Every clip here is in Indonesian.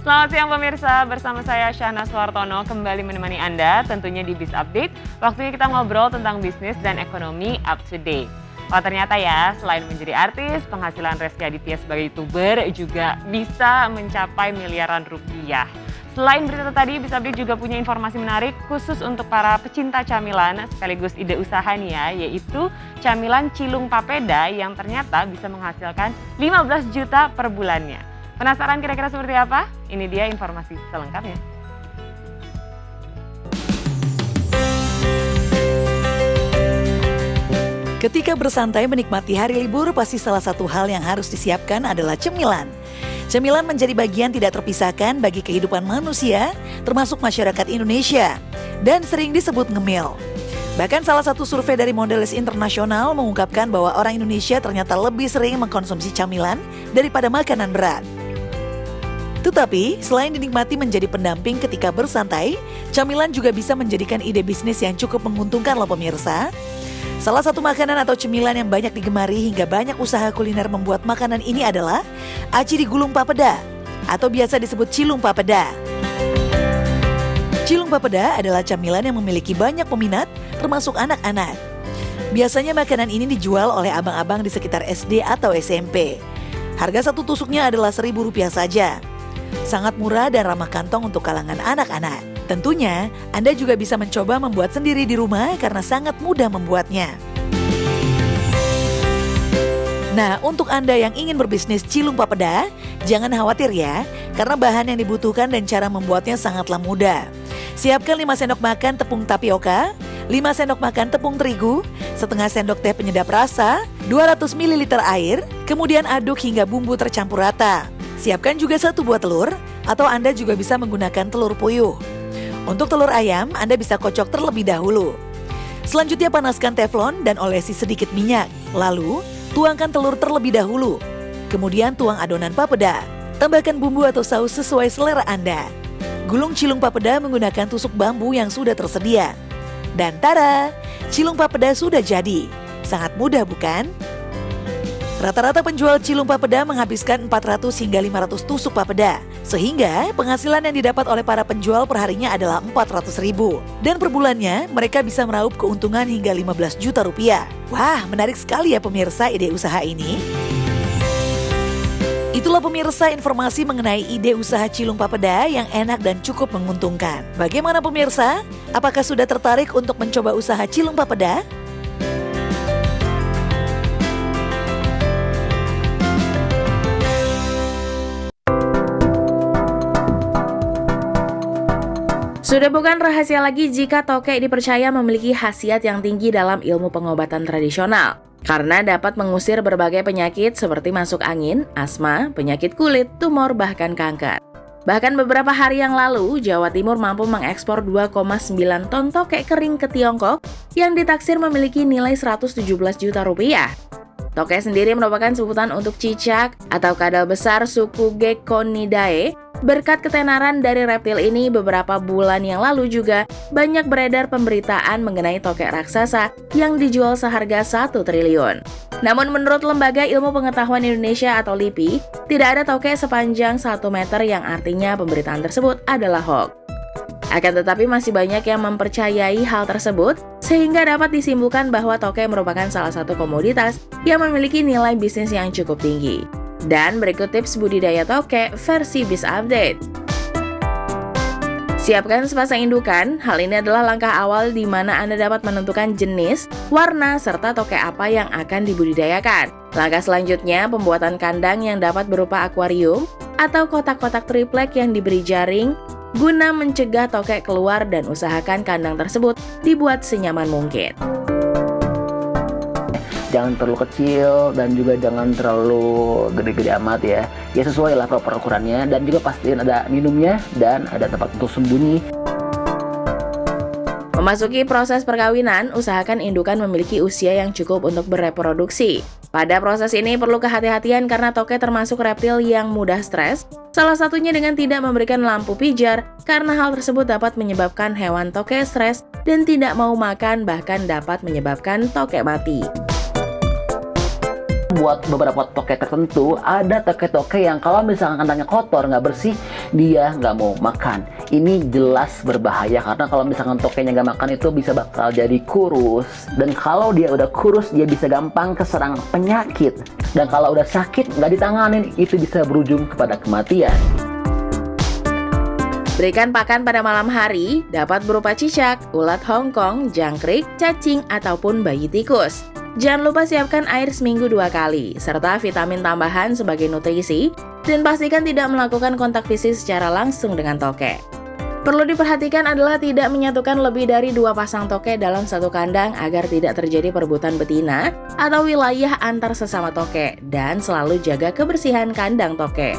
Selamat siang pemirsa, bersama saya Syahna Suartono kembali menemani Anda tentunya di Biz Update. Waktunya kita ngobrol tentang bisnis dan ekonomi up to date. Wah ternyata ya, selain menjadi artis, penghasilan Rezky Aditya sebagai YouTuber juga bisa mencapai miliaran rupiah. Selain berita tadi, Biz Update juga punya informasi menarik khusus untuk para pecinta camilan sekaligus ide usaha nih ya, yaitu camilan Cilung Papeda yang ternyata bisa menghasilkan 15 juta per bulannya. Penasaran kira-kira seperti apa? Ini dia informasi selengkapnya. Ketika bersantai menikmati hari libur, pasti salah satu hal yang harus disiapkan adalah cemilan. Cemilan menjadi bagian tidak terpisahkan bagi kehidupan manusia, termasuk masyarakat Indonesia, dan sering disebut ngemil. Bahkan salah satu survei dari Mondelez Internasional mengungkapkan bahwa orang Indonesia ternyata lebih sering mengkonsumsi camilan daripada makanan berat. Tetapi, selain dinikmati menjadi pendamping ketika bersantai, camilan juga bisa menjadikan ide bisnis yang cukup menguntungkan loh pemirsa. Salah satu makanan atau cemilan yang banyak digemari hingga banyak usaha kuliner membuat makanan ini adalah aci digulung papeda atau biasa disebut cilung papeda. Cilung papeda adalah camilan yang memiliki banyak peminat termasuk anak-anak. Biasanya makanan ini dijual oleh abang-abang di sekitar SD atau SMP. Harga satu tusuknya adalah Rp1.000 saja. Sangat murah dan ramah kantong untuk kalangan anak-anak. Tentunya, Anda juga bisa mencoba membuat sendiri di rumah karena sangat mudah membuatnya. Nah, untuk Anda yang ingin berbisnis cilung papeda, jangan khawatir ya, karena bahan yang dibutuhkan dan cara membuatnya sangatlah mudah. Siapkan 5 sendok makan tepung tapioka, 5 sendok makan tepung terigu, setengah sendok teh penyedap rasa, 200 ml air, kemudian aduk hingga bumbu tercampur rata. Siapkan juga 1 buah telur, atau Anda juga bisa menggunakan telur puyuh. Untuk telur ayam, Anda bisa kocok terlebih dahulu. Selanjutnya panaskan teflon dan olesi sedikit minyak. Lalu, tuangkan telur terlebih dahulu. Kemudian tuang adonan papeda. Tambahkan bumbu atau saus sesuai selera Anda. Gulung cilung papeda menggunakan tusuk bambu yang sudah tersedia. Dan tada, cilung papeda sudah jadi. Sangat mudah bukan? Rata-rata penjual cilung papeda menghabiskan 400 hingga 500 tusuk papeda. Sehingga penghasilan yang didapat oleh para penjual perharinya adalah Rp400.000. Dan per bulannya mereka bisa meraup keuntungan hingga 15 juta rupiah. Wah, menarik sekali ya pemirsa ide usaha ini. Itulah pemirsa informasi mengenai ide usaha cilung papeda yang enak dan cukup menguntungkan. Bagaimana pemirsa? Apakah sudah tertarik untuk mencoba usaha cilung papeda? Sudah bukan rahasia lagi jika tokek dipercaya memiliki khasiat yang tinggi dalam ilmu pengobatan tradisional. Karena dapat mengusir berbagai penyakit seperti masuk angin, asma, penyakit kulit, tumor, bahkan kanker. Bahkan beberapa hari yang lalu, Jawa Timur mampu mengekspor 2,9 ton tokek kering ke Tiongkok yang ditaksir memiliki nilai 117 juta rupiah. Tokek sendiri merupakan sebutan untuk cicak atau kadal besar suku Geckonidae. Berkat ketenaran dari reptil ini, beberapa bulan yang lalu juga banyak beredar pemberitaan mengenai tokek raksasa yang dijual seharga 1 triliun. Namun menurut Lembaga Ilmu Pengetahuan Indonesia atau LIPI, tidak ada tokek sepanjang 1 meter yang artinya pemberitaan tersebut adalah hoax. Akan tetapi masih banyak yang mempercayai hal tersebut, sehingga dapat disimpulkan bahwa tokek merupakan salah satu komoditas yang memiliki nilai bisnis yang cukup tinggi. Dan berikut tips budidaya tokek versi Biz Update. Siapkan sepasang indukan. Hal ini adalah langkah awal di mana Anda dapat menentukan jenis, warna, serta tokek apa yang akan dibudidayakan. Langkah selanjutnya, pembuatan kandang yang dapat berupa akuarium atau kotak-kotak triplek yang diberi jaring guna mencegah tokek keluar, dan usahakan kandang tersebut dibuat senyaman mungkin. Jangan terlalu kecil dan juga jangan terlalu gede-gede amat ya. Ya sesuai lah proper ukurannya, dan juga pastiin ada minumnya dan ada tempat untuk sembunyi. Memasuki proses perkawinan, usahakan indukan memiliki usia yang cukup untuk bereproduksi. Pada proses ini perlu kehati-hatian karena tokek termasuk reptil yang mudah stres, salah satunya dengan tidak memberikan lampu pijar, karena hal tersebut dapat menyebabkan hewan tokek stres dan tidak mau makan, bahkan dapat menyebabkan tokek mati. buat beberapa toke tertentu, ada toke-toke yang kalau misalkan kandangnya kotor, nggak bersih, dia nggak mau makan. Ini jelas berbahaya karena kalau misalkan tokenya nggak makan itu bisa bakal jadi kurus. Dan kalau dia udah kurus, dia bisa gampang keserang penyakit. Dan kalau udah sakit, nggak ditanganin, itu bisa berujung kepada kematian. Berikan pakan pada malam hari dapat berupa cicak, ulat Hongkong, jangkrik, cacing, ataupun bayi tikus. Jangan lupa siapkan air seminggu 2 kali, serta vitamin tambahan sebagai nutrisi, dan pastikan tidak melakukan kontak fisik secara langsung dengan toke. Perlu diperhatikan adalah tidak menyatukan lebih dari 2 pasang toke dalam satu kandang agar tidak terjadi perebutan betina atau wilayah antar sesama toke, dan selalu jaga kebersihan kandang toke.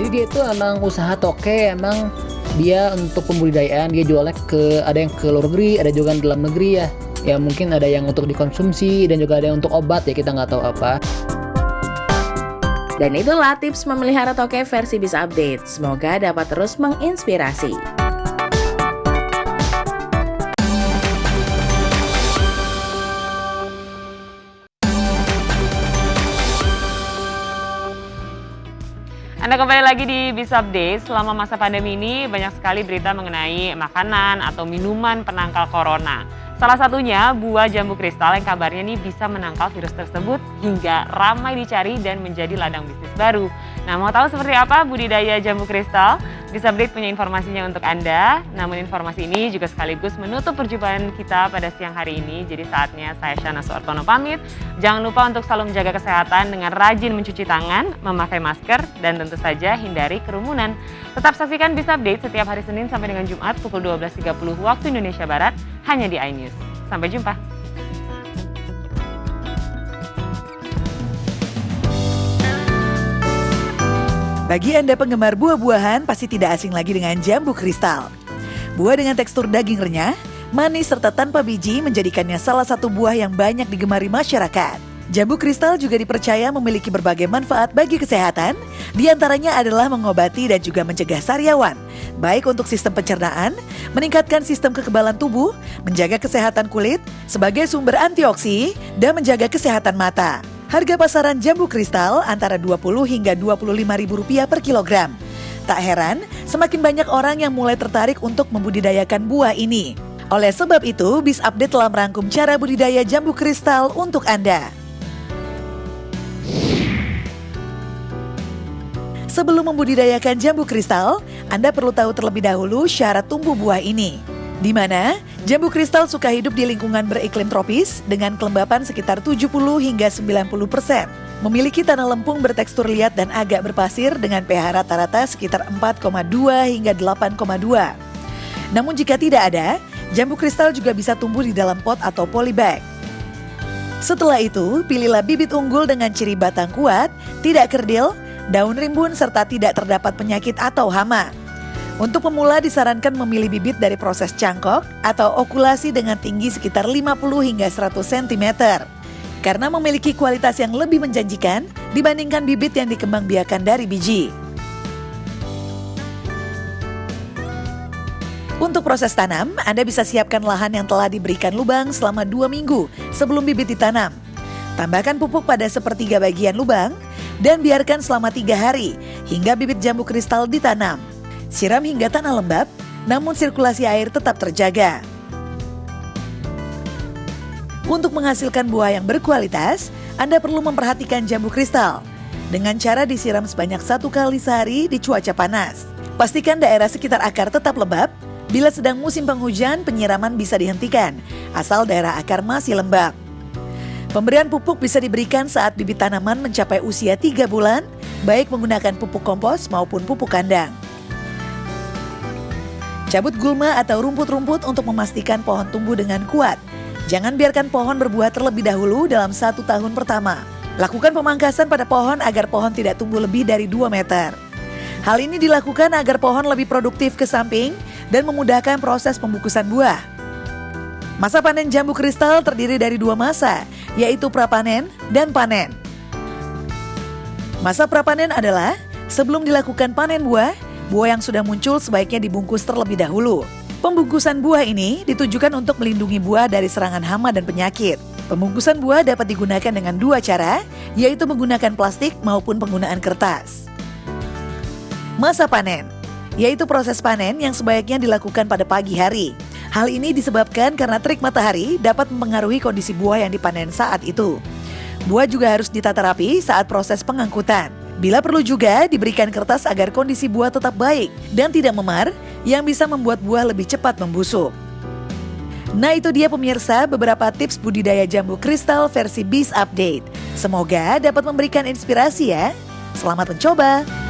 Jadi dia itu emang usaha toke, emang dia untuk pembudidayaan, dia jualnya ada yang ke luar negeri, ada juga di dalam negeri ya. Ya mungkin ada yang untuk dikonsumsi dan juga ada yang untuk obat ya, kita nggak tahu apa. Dan itulah tips memelihara toke versi Biz Update. Semoga dapat terus menginspirasi. Anda kembali lagi di Biz Update. Selama masa pandemi ini banyak sekali berita mengenai makanan atau minuman penangkal corona. Salah satunya buah jambu kristal yang kabarnya nih bisa menangkal virus tersebut hingga ramai dicari dan menjadi ladang bisnis baru. Nah, mau tahu seperti apa budidaya jambu kristal? Biz Update punya informasinya untuk Anda. Namun informasi ini juga sekaligus menutup perjumpaan kita pada siang hari ini. Jadi saatnya saya Syahnas Suartono pamit. Jangan lupa untuk selalu menjaga kesehatan dengan rajin mencuci tangan, memakai masker, dan tentu saja hindari kerumunan. Tetap saksikan Biz Update setiap hari Senin sampai dengan Jumat pukul 12.30 waktu Indonesia Barat hanya di iNews. Sampai jumpa. Bagi Anda penggemar buah-buahan, pasti tidak asing lagi dengan jambu kristal. Buah dengan tekstur daging renyah, manis serta tanpa biji menjadikannya salah satu buah yang banyak digemari masyarakat. Jambu kristal juga dipercaya memiliki berbagai manfaat bagi kesehatan, diantaranya adalah mengobati dan juga mencegah sariawan, baik untuk sistem pencernaan, meningkatkan sistem kekebalan tubuh, menjaga kesehatan kulit, sebagai sumber antioksi, dan menjaga kesehatan mata. Harga pasaran jambu kristal antara Rp20 hingga Rp25.000 per kilogram. Tak heran, semakin banyak orang yang mulai tertarik untuk membudidayakan buah ini. Oleh sebab itu, Biz Update telah merangkum cara budidaya jambu kristal untuk Anda. Sebelum membudidayakan jambu kristal, Anda perlu tahu terlebih dahulu syarat tumbuh buah ini. Di mana jambu kristal suka hidup di lingkungan beriklim tropis dengan kelembapan sekitar 70 hingga 90%. Memiliki tanah lempung bertekstur liat dan agak berpasir dengan pH rata-rata sekitar 4,2 hingga 8,2. Namun jika tidak ada, jambu kristal juga bisa tumbuh di dalam pot atau polybag. Setelah itu, pilihlah bibit unggul dengan ciri batang kuat, tidak kerdil, daun rimbun serta tidak terdapat penyakit atau hama. Untuk pemula disarankan memilih bibit dari proses cangkok atau okulasi dengan tinggi sekitar 50 hingga 100 cm. Karena memiliki kualitas yang lebih menjanjikan dibandingkan bibit yang dikembangbiakan dari biji. Untuk proses tanam, Anda bisa siapkan lahan yang telah diberikan lubang selama 2 minggu sebelum bibit ditanam. Tambahkan pupuk pada sepertiga bagian lubang dan biarkan selama 3 hari hingga bibit jambu kristal ditanam. Siram hingga tanah lembab, namun sirkulasi air tetap terjaga. Untuk menghasilkan buah yang berkualitas, Anda perlu memperhatikan jambu kristal dengan cara disiram sebanyak 1 kali sehari di cuaca panas. Pastikan daerah sekitar akar tetap lembab. Bila sedang musim penghujan, penyiraman bisa dihentikan, asal daerah akar masih lembab. Pemberian pupuk bisa diberikan saat bibit tanaman mencapai usia 3 bulan, baik menggunakan pupuk kompos maupun pupuk kandang. Cabut gulma atau rumput-rumput untuk memastikan pohon tumbuh dengan kuat. Jangan biarkan pohon berbuah terlebih dahulu dalam 1 tahun pertama. Lakukan pemangkasan pada pohon agar pohon tidak tumbuh lebih dari 2 meter. Hal ini dilakukan agar pohon lebih produktif ke samping dan memudahkan proses pembukusan buah. Masa panen jambu kristal terdiri dari 2 masa, yaitu prapanen dan panen. Masa prapanen adalah sebelum dilakukan panen buah yang sudah muncul sebaiknya dibungkus terlebih dahulu. Pembungkusan buah ini ditujukan untuk melindungi buah dari serangan hama dan penyakit. Pembungkusan buah dapat digunakan dengan dua cara, yaitu menggunakan plastik maupun penggunaan kertas. Masa panen, yaitu proses panen yang sebaiknya dilakukan pada pagi hari. Hal ini disebabkan karena terik matahari dapat mempengaruhi kondisi buah yang dipanen saat itu. Buah juga harus ditata rapi saat proses pengangkutan. Bila perlu juga diberikan kertas agar kondisi buah tetap baik dan tidak memar, yang bisa membuat buah lebih cepat membusuk. Nah, itu dia pemirsa beberapa tips budidaya jambu kristal versi Biz Update. Semoga dapat memberikan inspirasi ya. Selamat mencoba!